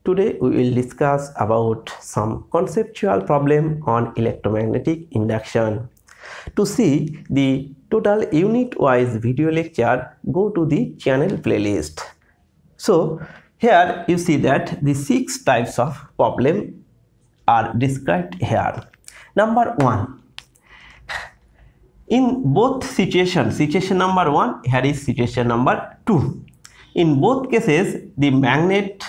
Today we will discuss about some conceptual problem on electromagnetic induction. To see the total unit-wise video lecture, go to the channel playlist. So here you see that the 6 types of problem are described here. Number 1. In both situations, situation number 1, here is situation number 2. In both cases, the magnet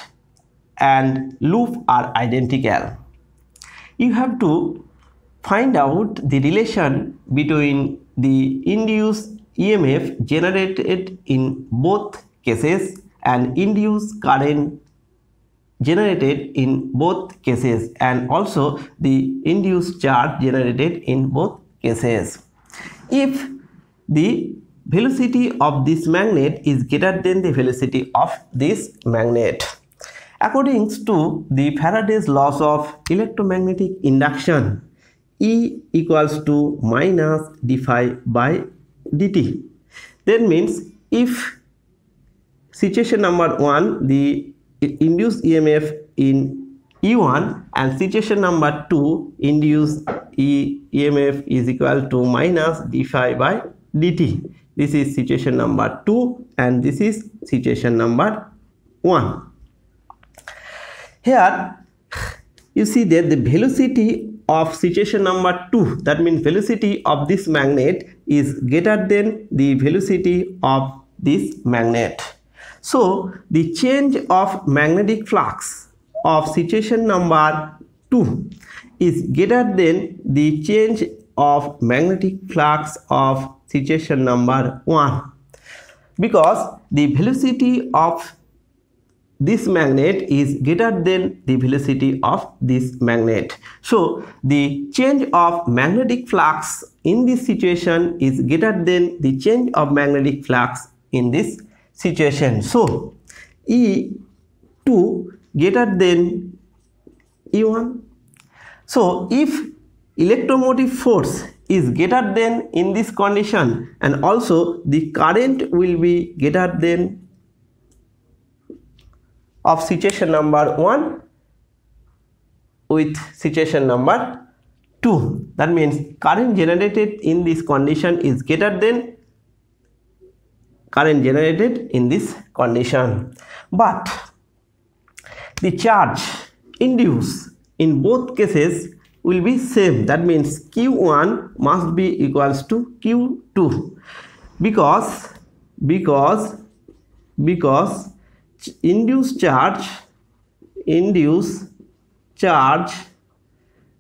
and loop are identical. You have to find out the relation between the induced EMF generated in both cases and induced current generated in both cases, and also the induced charge generated in both cases. If the velocity of this magnet is greater than the velocity of this magnet, according to the Faraday's laws of electromagnetic induction, E equals to minus d phi by dt. That means if situation number 1, the induced EMF in E1, and situation number 2, induced EMF is equal to minus d phi by dt. This is situation number 2 and this is situation number 1. Here you see that the velocity of situation number 2, that means velocity of this magnet, is greater than the velocity of this magnet. So the change of magnetic flux of situation number 2 is greater than the change of magnetic flux of situation number 1, because the velocity of this magnet is greater than the velocity of this magnet. So the change of magnetic flux in this situation is greater than the change of magnetic flux in this situation. So E2 greater than E1. So if electromotive force is greater than in this condition, and also the current will be greater than of situation number 1 with situation number 2. That means current generated in this condition is greater than current generated in this condition. But the charge induced in both cases will be same. That means Q1 must be equals to Q2 because induced charge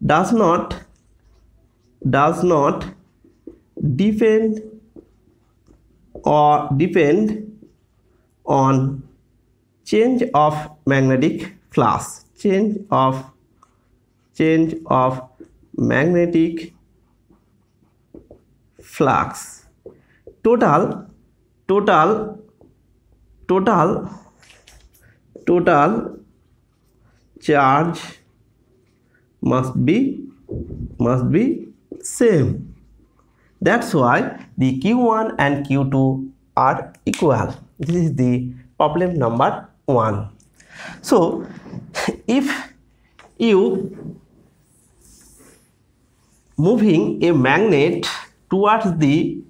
does not depend on change of magnetic flux. Change of magnetic flux. Total charge must be same. That's why the Q1 and Q2 are equal. This is the problem number 1. So if you moving a magnet towards the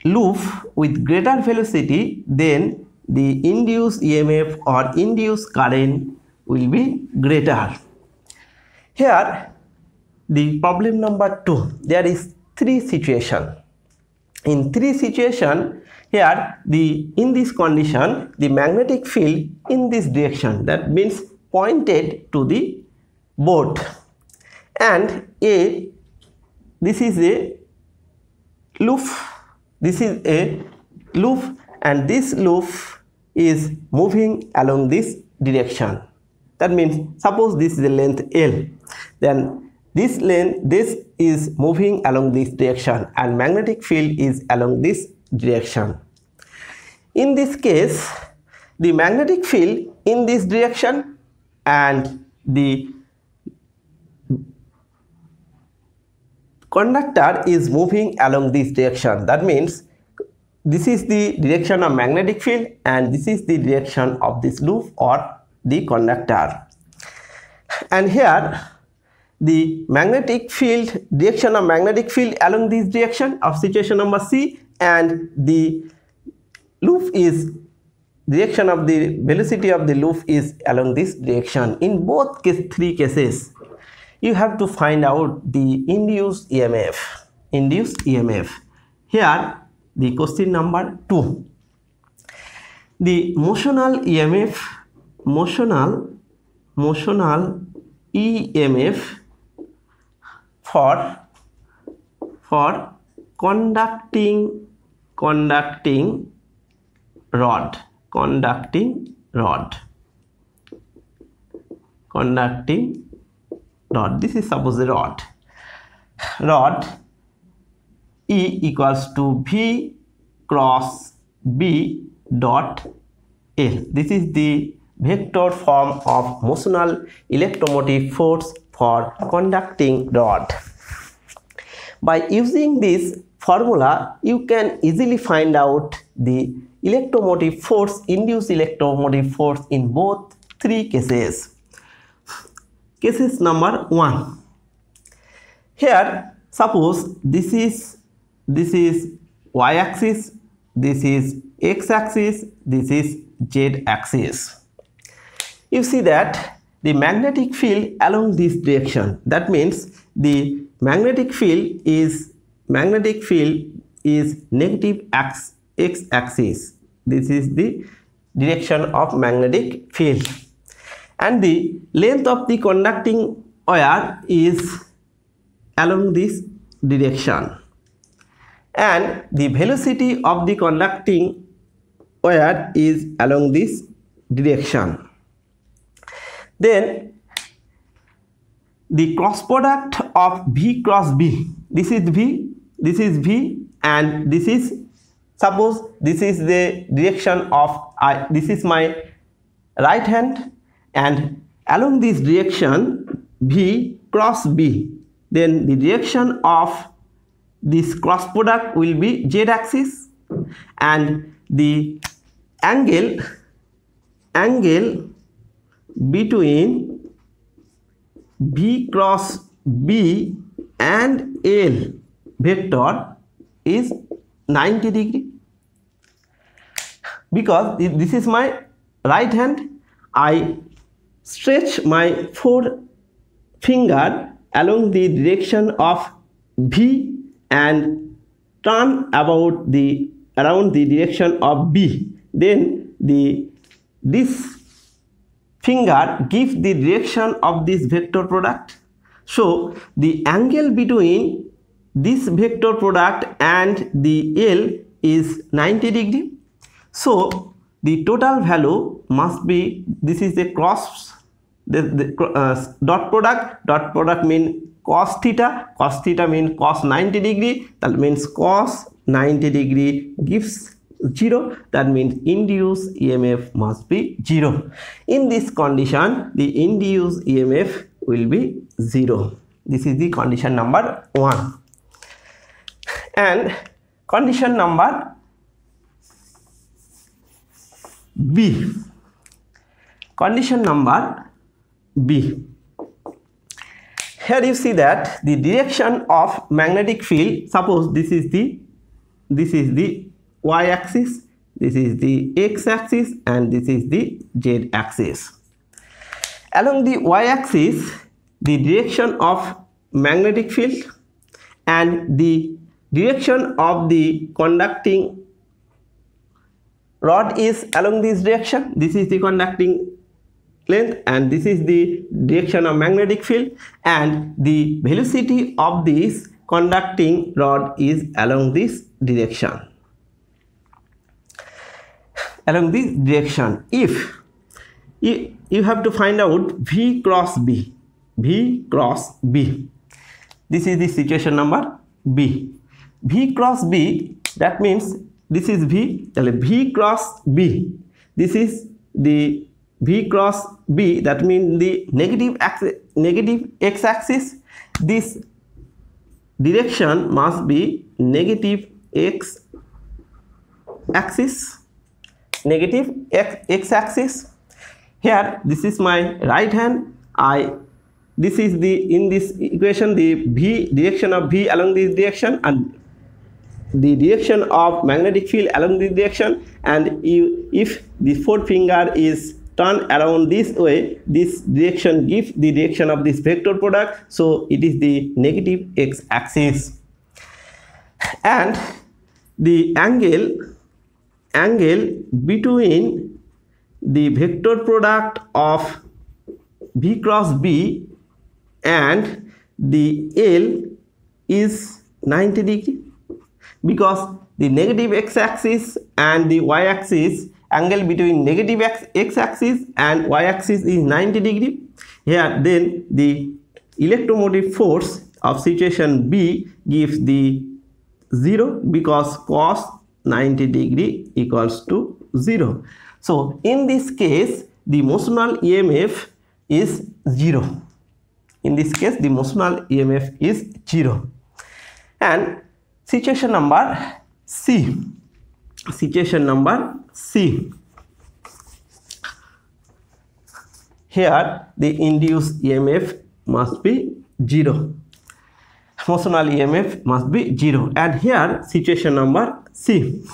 loop with greater velocity, then the induced EMF or induced current will be greater. Here the problem number 2, there is 3 situations. In 3 situations, here in this condition the magnetic field in this direction, that means pointed to the board, and this is a loop, and this loop is moving along this direction. That means suppose this is the length L, then this is moving along this direction and magnetic field is along this direction. In this case, the magnetic field in this direction and the conductor is moving along this direction. That means this is the direction of magnetic field and this is the direction of this loop or the conductor. And here the magnetic field, direction of magnetic field along this direction of situation number C, and the loop is, direction of the velocity of the loop is along this direction. In both three cases you have to find out the induced EMF. Here the question number 2, the motional EMF for conducting rod. This is suppose a rod. E equals to V cross B dot L. This is the vector form of motional electromotive force for conducting rod. By using this formula, you can easily find out the electromotive force, induced electromotive force in both three cases. Cases number 1. Here suppose this is y-axis, this is x-axis, this is z-axis. You see that the magnetic field along this direction, that means the magnetic field is negative x-axis. This is the direction of magnetic field, and the length of the conducting wire is along this direction, and the velocity of the conducting wire is along this direction. Then the cross product of V cross B, this is V, and this is, suppose this is the direction of this is my right hand, and along this direction V cross B, then the direction of this cross product will be z axis, and the angle between V cross B and L vector is 90 degree. Because this is my right hand, I stretch my forefinger along the direction of V and turn around the direction of B. Then this finger gives the direction of this vector product. So the angle between this vector product and the L is 90 degree. So the total value must be, this is the cross, the dot product mean cos theta mean cos 90 degree, that means cos 90 degree gives 0, that means induced EMF must be 0. In this condition the induced EMF will be 0. This is the condition number 1. And condition number B. Here you see that the direction of magnetic field, suppose this is the y-axis, this is the x-axis, and this is the z-axis. Along the y-axis the direction of magnetic field, and the direction of the conducting rod is along this direction. This is the conducting length, and this is the direction of magnetic field, and the velocity of this conducting rod is along this direction. If you have to find out V cross B, this is the situation number B. V cross B, that means this is V, V cross B, this is the V cross B, that means the negative x-axis. This direction must be negative x-axis, Here this is my right hand. This is the, in this equation, the V, direction of V along this direction, and the direction of magnetic field along this direction, and if the forefinger is turned around this way, this direction gives the direction of this vector product, so it is the negative x-axis. And the angle between the vector product of V cross B and the L is 90 degree, because the negative x-axis and the y-axis, angle between negative x-axis and y-axis is 90 degree. Here then the electromotive force of situation B gives the 0, because cos 90 degree equals to 0. So in this case the motional EMF is 0. In this case the motional EMF is 0. And situation number C. Situation number C. Here the induced EMF must be 0. Motional EMF must be 0. And here situation number C.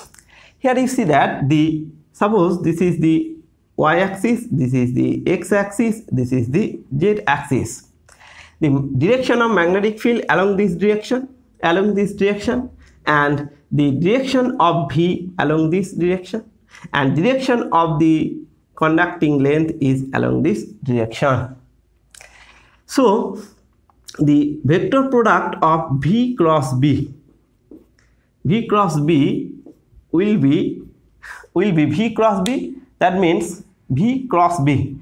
Here you see that suppose this is the y-axis, this is the x-axis, this is the z-axis. The direction of magnetic field along this direction, and the direction of V along this direction, and direction of the conducting length is along this direction. So the vector product of V cross B will be V cross B, that means V cross B,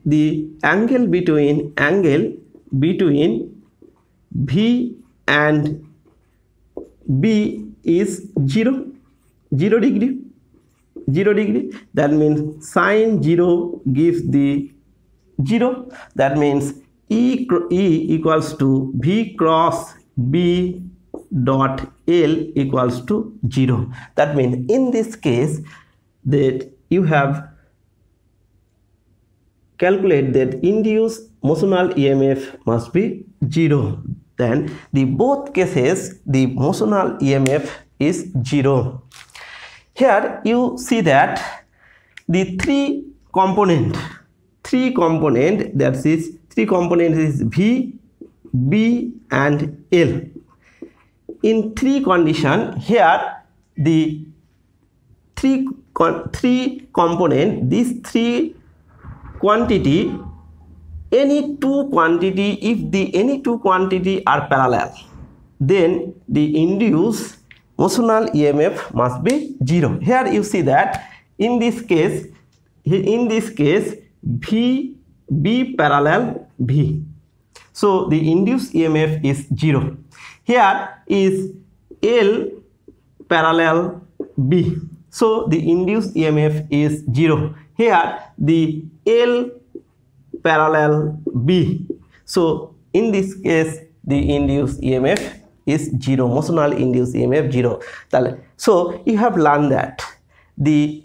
the angle between V and B is 0 degree. That means sine 0 gives the 0. That means E equals to V cross B dot L equals to 0. That means in this case that you have calculated that induced motional EMF must be 0. Then the both cases the motional EMF is 0. Here you see that the three component that is V, B and L. In three condition, here the three component, these three quantity, any two quantity, if the any two quantity are parallel, then the induced motional EMF must be 0. Here you see that in this case V, B parallel V, so the induced EMF is 0. Here is L parallel B, so the induced EMF is 0. Here the L parallel B, so in this case the induced EMF is 0, motional induced EMF 0. So you have learned that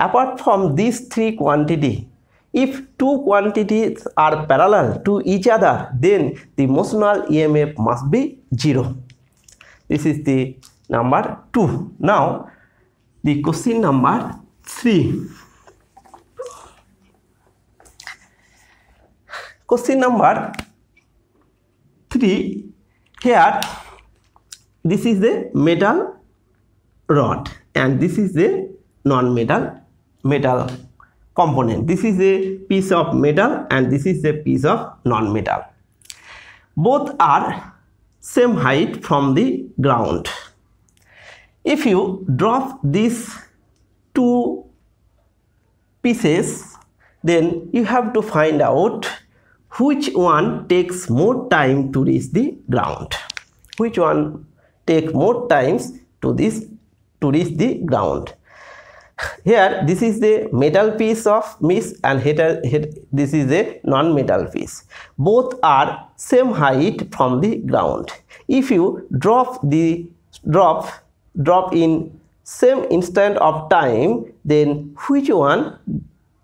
apart from these three quantity, if two quantities are parallel to each other, then the motional EMF must be 0. This is the number 2. Now the question number 3. Question number 3. Here this is the metal rod and this is the metal component. This is a piece of metal and this is a piece of non-metal. Both are same height from the ground. If you drop these two pieces, then you have to find out which one takes more time to reach the ground. Which one take more times to reach the ground. Here this is the metal piece of mist and here this is a non-metal piece. Both are same height from the ground. If you drop in same instant of time, then which one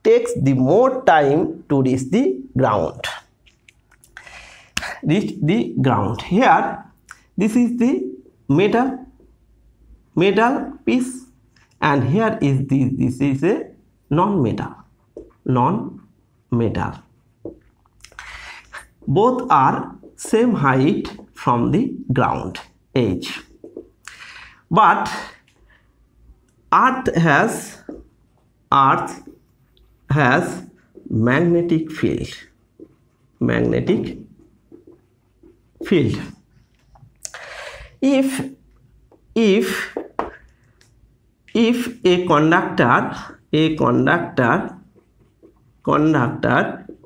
takes the more time to reach the ground. Here this is the metal piece, and here is this is a non-metal. Both are same height from the ground edge, but earth has magnetic field. If a conductor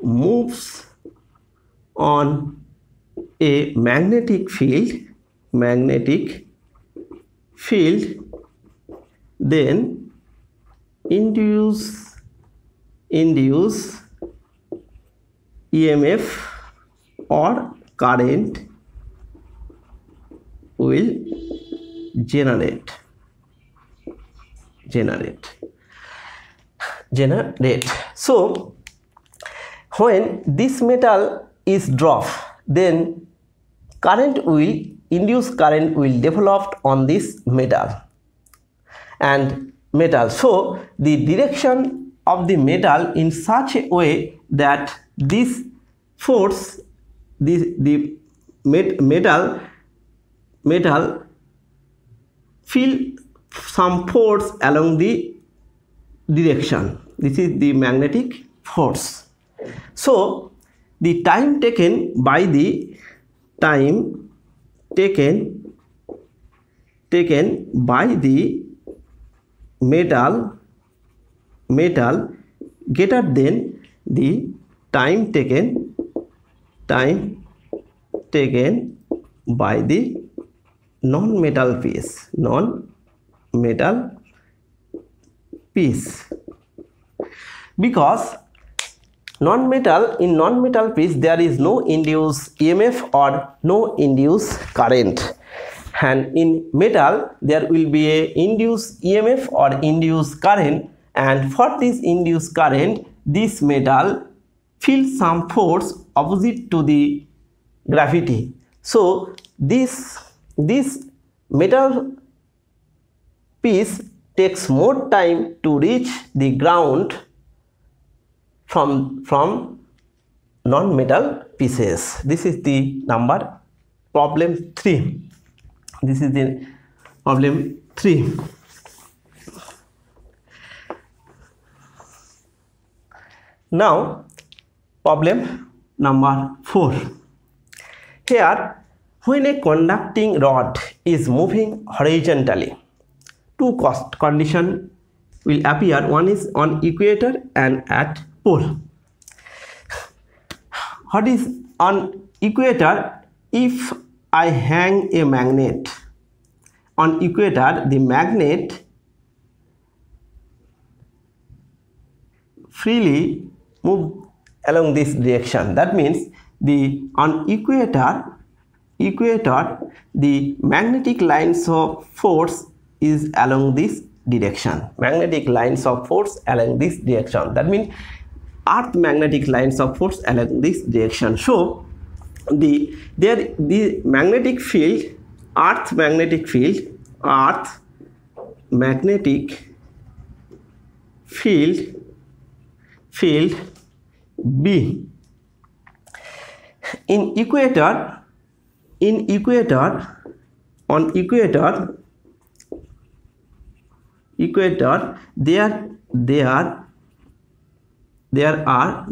moves on a magnetic field, then induce EMF or current will generate. So when this metal is dropped, then induced current will develop on this metal. So the direction of the metal in such a way that this force, the metal feel some force along the direction. This is the magnetic force. So the time taken by the metal greater than the time taken by the non-metal piece, because in non-metal piece there is no induced EMF or no induced current, and in metal there will be a induced EMF or induced current, and for this induced current this metal feels some force opposite to the gravity. So this metal piece takes more time to reach the ground from non-metal pieces. This is the problem 3. This is the problem 3. Now problem number 4. Here, when a conducting rod is moving horizontally, two conditions will appear. One is on equator and at pole. What is on equator? If I hang a magnet on equator, the magnet freely move along this direction. That means on equator the magnetic lines of force is along this direction. That means earth magnetic lines of force along this direction. So the magnetic field, earth magnetic field B on equator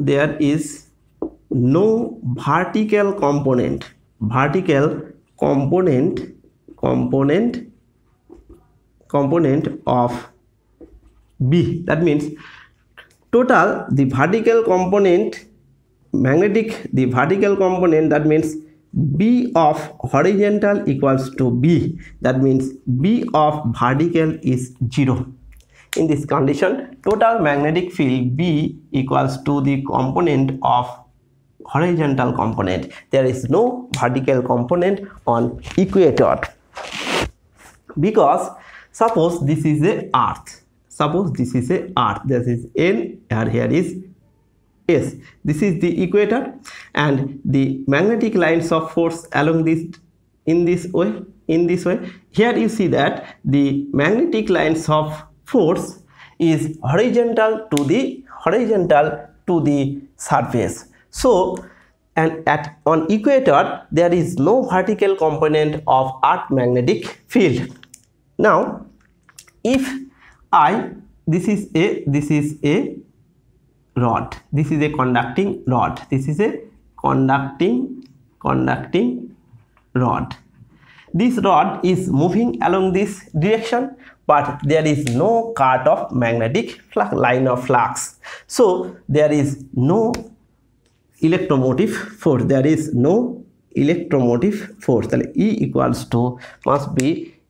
there is no vertical component of B. That means total the vertical component, that means B of horizontal equals to B. That means B of vertical is 0. In this condition, total magnetic field B equals to the component of horizontal component. There is no vertical component on equator, because suppose this is a earth. suppose this is a earth, this is N and here is S. This is the equator, and the magnetic lines of force along this in this way. Here you see that the magnetic lines of force is horizontal to the surface. So, and on equator there is no vertical component of earth magnetic field. Now, if this is a rod, this is a conducting rod, this is a conducting rod. This rod is moving along this direction, but there is no cut of magnetic line of flux. So there is no electromotive force. There is no electromotive force. So E equals to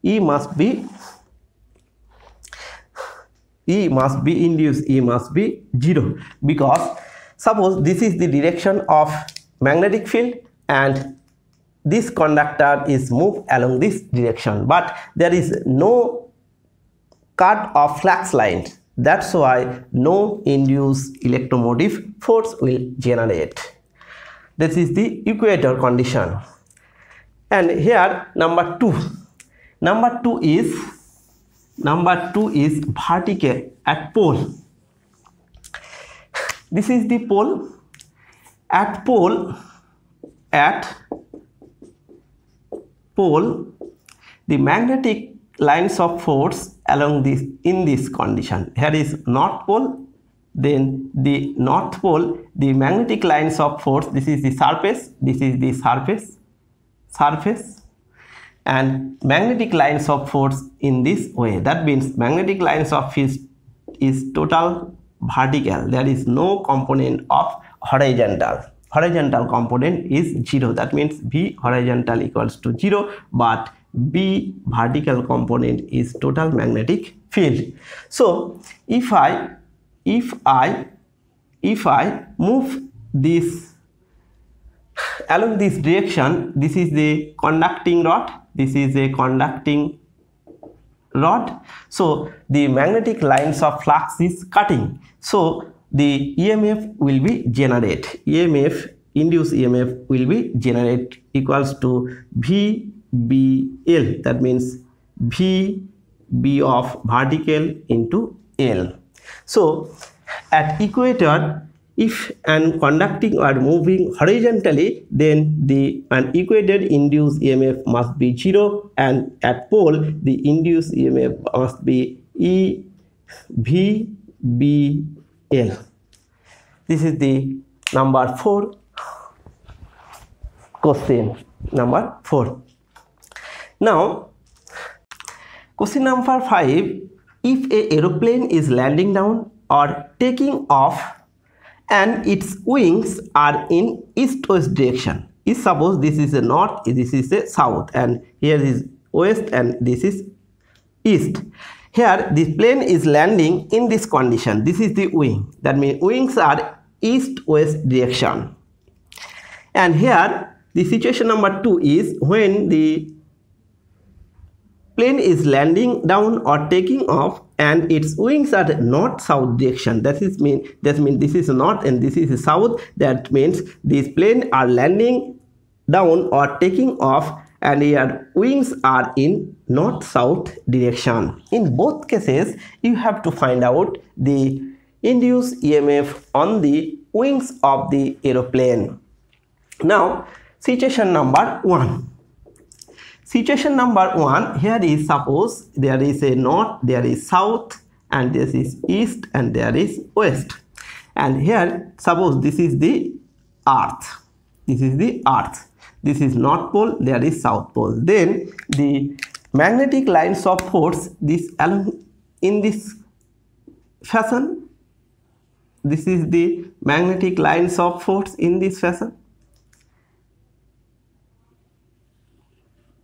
E must be induced, E must be 0, because suppose this is the direction of magnetic field and this conductor is moved along this direction, but there is no cut of flux line. That's why no induced electromotive force will generate. This is the equator condition. And here number 2 is vertical at pole. This is the pole. At pole, the magnetic lines of force along this in this condition. Here is north pole, then the north pole, the magnetic lines of force, this is the surface, this is the surface, and magnetic lines of force in this way. That means magnetic lines of force is total vertical. There is no component of horizontal. Horizontal component is 0. That means V horizontal equals to 0, but B vertical component is total magnetic field. So if I move this along this direction, this is the conducting rod, this is a conducting rod, so the magnetic lines of flux is cutting, so the EMF will be generated. Induced EMF will be generated equals to VBL. That means VB of vertical into L. So at equator, if an conducting or moving horizontally, then an equator induced EMF must be 0, and at pole the induced EMF must be VBL. This is the number 4 question. Number 4. Now, question number 5. If a aeroplane is landing down or taking off and its wings are in east-west direction, is suppose this is a north, this is a south, and here is west and this is east. Here the plane is landing in this condition. This is the wing. That means wings are east-west direction. And here the situation number 2 is when the plane is landing down or taking off and its wings are north-south direction. That means this is north and this is south. That means these planes are landing down or taking off and your wings are in north-south direction. In both cases, you have to find out the induced EMF on the wings of the aeroplane. Now, situation number 1. Situation number 1, here is suppose there is a north, there is south, and this is east, and there is west. And here suppose this is the earth. This is the earth. This is north pole, there is south pole. Then the magnetic lines of force this along in this fashion. This is the magnetic lines of force in this fashion.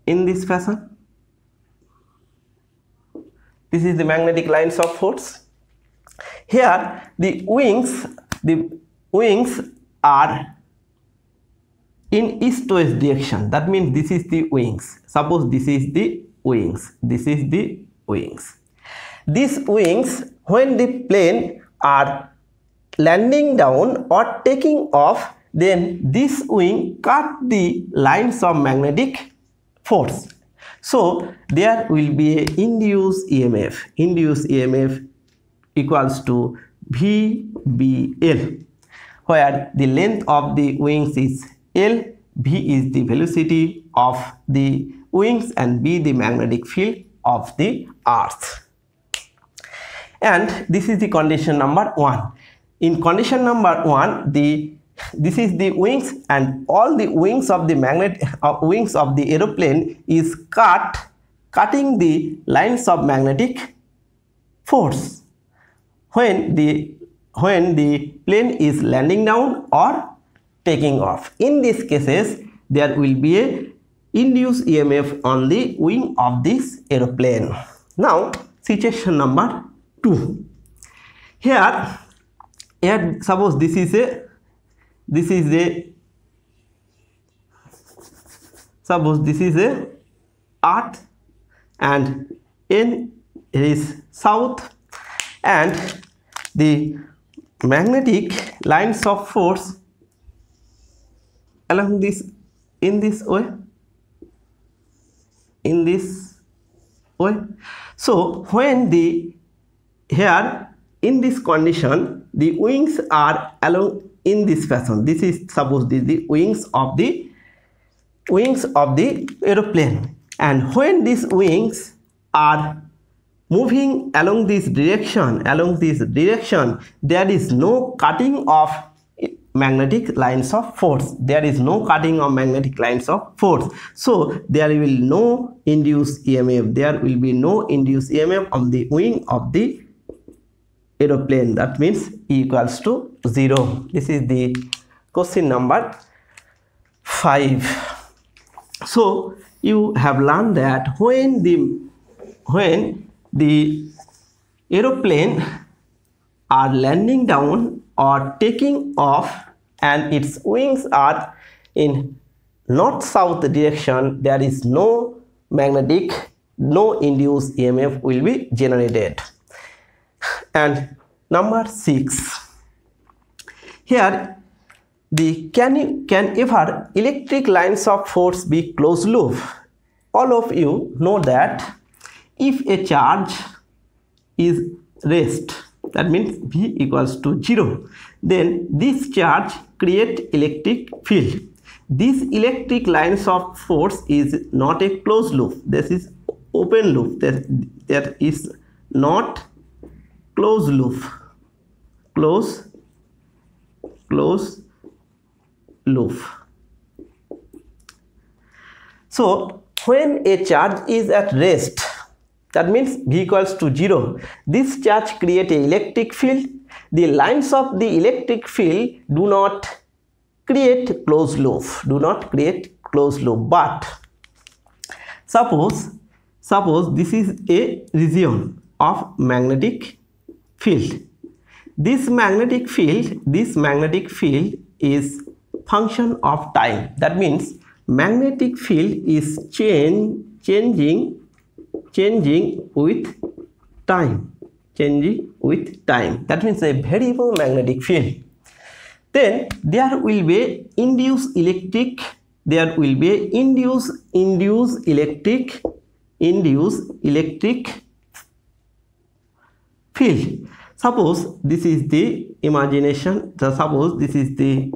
In this fashion, this is the magnetic lines of force. Here the wings are in east-west direction. That means this is the wings. Suppose this is the wings. This is the wings. these wings, when the plane are landing down or taking off, then this wing cut the lines of magnetic force. So there will be a induced EMF. Induced EMF equals to VBL, where the length of the wings is L, V is the velocity of the wings, and B the magnetic field of the earth. And this is the condition number 1. In condition number 1, this is the wings, and all the wings of the wings of the aeroplane is cutting the lines of magnetic force when the plane is landing down or taking off. In these cases, there will be a induced EMF on the wing of this aeroplane. Now, situation number 2. Here suppose this is a earth, and N is south, and the magnetic lines of force along this in this way. So when here in this condition, the wings are along in this fashion. This is suppose the wings of the aeroplane, and when these wings are moving along this direction, there is no cutting of magnetic lines of force. So there will no induced EMF. There will be no induced EMF on the wing of the aeroplane. That means E equals to 0. This is the question number 5. So you have learned that when the aeroplane are landing down or taking off and its wings are in north-south direction, there is no induced EMF will be generated. And number 6, here can ever electric lines of force be closed loop? All of you know that if a charge is rest, that means V equals to 0, then this charge create electric field. This electric lines of force is not a closed loop. This is open loop. There is not closed loop. Close loop. So when a charge is at rest, that means V equals to 0, this charge create a electric field. The lines of the electric field do not create closed loop. But suppose this is a region of magnetic field. This magnetic field is function of time. That means magnetic field is changing with time. That means a variable magnetic field. Then there will be induced electric field. Suppose this is the imagination. Suppose this is the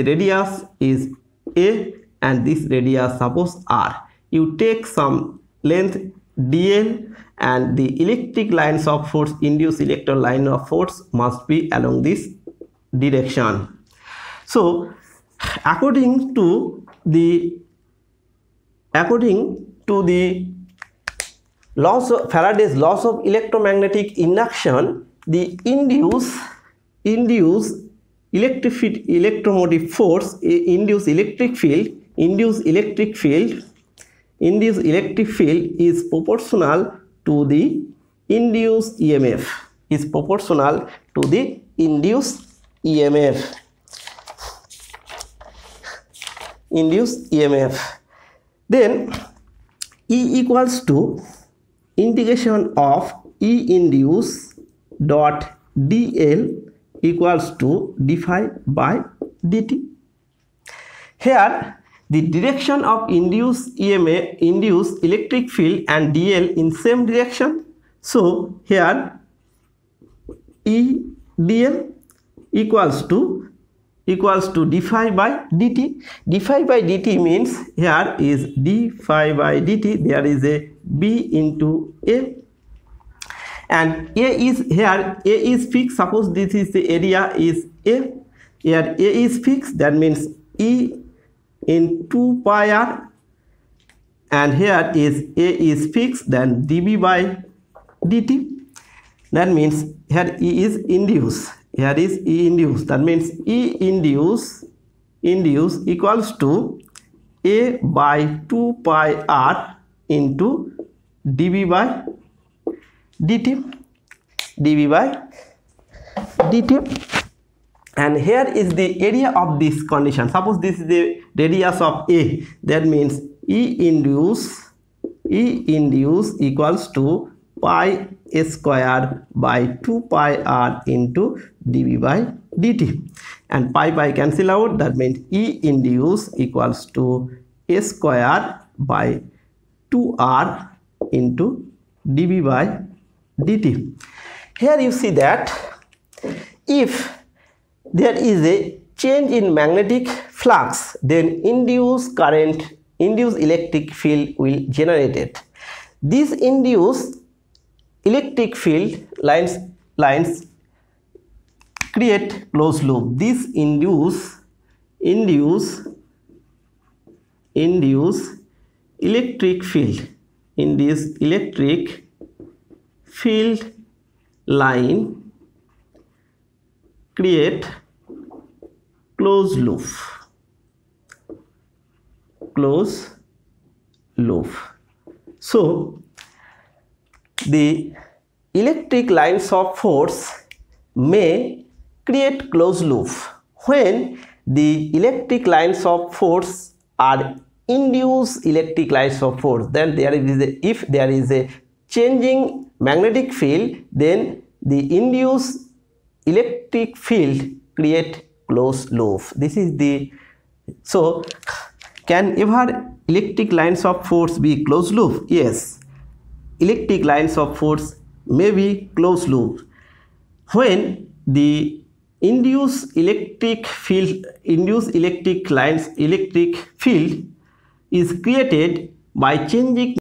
radius is A, and this radius suppose R. You take some length dl, and the electric lines of force, induced electron line of force, must be along this direction. So according to the Faraday's laws of electromagnetic induction, the induced electromotive force, induced electric field is proportional to the induced EMF. Then E equals to integration of E induce dot dl equals to d phi by dt. Here the direction of induced EMF, induced electric field and dl in same direction. So here E dl equals to d phi by dt. D phi by dt means here is d phi by dt, there is a b into a, and a is here, a is fixed. Suppose this is the area is a, here a is fixed, that means E in 2 pi r, and here is a is fixed, then dB by dt. That means here E is induced, here is E induced, that means E induced equals to a by 2 pi r into dB by dt, and here is the area of this condition. Suppose this is the radius of A, that means E induced equals to pi square by 2 pi r into dB by dt, and pi cancel out, that means E induced equals to a square by 2r into dB by dt. Here you see that if there is a change in magnetic flux, then induced current, induced electric field will generate it. This induced electric field lines create closed loop. This induce electric field, in this electric field line create closed loop. So the electric lines of force may create closed loop when the electric lines of force are induced electric lines of force. Then if there is a changing magnetic field, then the induced electric field create closed loop. This is the, so can ever electric lines of force be closed loop? Yes, electric lines of force may be closed loop when the induced electric field is created by changing